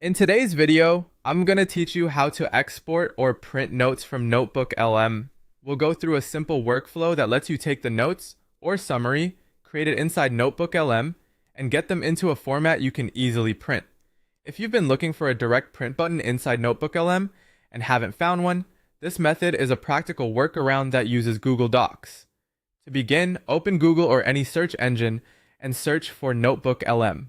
In today's video, I'm going to teach you how to export or print notes from NotebookLM. We'll go through a simple workflow that lets you take the notes or summary created inside NotebookLM and get them into a format you can easily print. If you've been looking for a direct print button inside NotebookLM and haven't found one, this method is a practical workaround that uses Google Docs. To begin, open Google or any search engine and search for NotebookLM.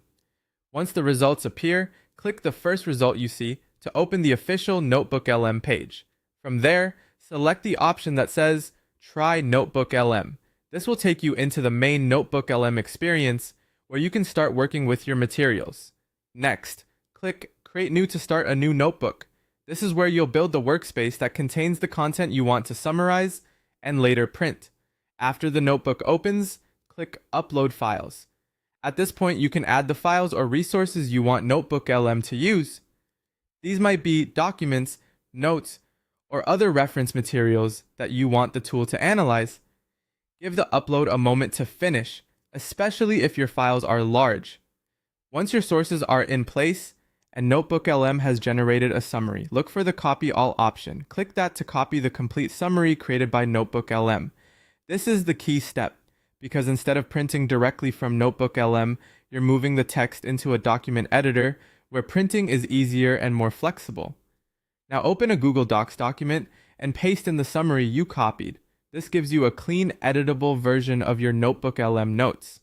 Once the results appear, click the first result you see to open the official NotebookLM page. From there, select the option that says Try NotebookLM. This will take you into the main NotebookLM experience where you can start working with your materials. Next, click Create New to start a new notebook. This is where you'll build the workspace that contains the content you want to summarize and later print. After the notebook opens, click Upload Files. At this point, you can add the files or resources you want NotebookLM to use. These might be documents, notes, or other reference materials that you want the tool to analyze. Give the upload a moment to finish, especially if your files are large. Once your sources are in place and NotebookLM has generated a summary, look for the Copy All option. Click that to copy the complete summary created by NotebookLM. This is the key step, because instead of printing directly from NotebookLM, you're moving the text into a document editor where printing is easier and more flexible. Now open a Google Docs document and paste in the summary you copied. This gives you a clean, editable version of your NotebookLM notes.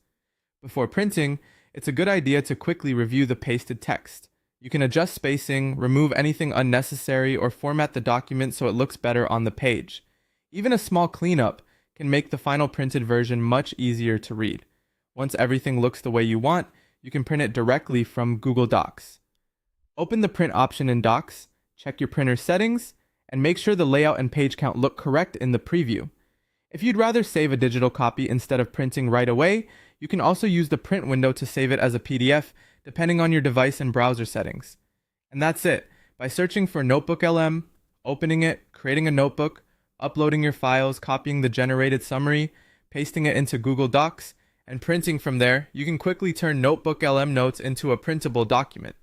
Before printing, it's a good idea to quickly review the pasted text. You can adjust spacing, remove anything unnecessary, or format the document so it looks better on the page. Even a small cleanup can make the final printed version much easier to read. Once everything looks the way you want, you can print it directly from Google Docs. Open the print option in Docs, check your printer settings, and make sure the layout and page count look correct in the preview. If you'd rather save a digital copy instead of printing right away, you can also use the print window to save it as a PDF, depending on your device and browser settings. And that's it. By searching for NotebookLM, opening it, creating a notebook, uploading your files, copying the generated summary, pasting it into Google Docs, and printing from there, you can quickly turn NotebookLM notes into a printable document.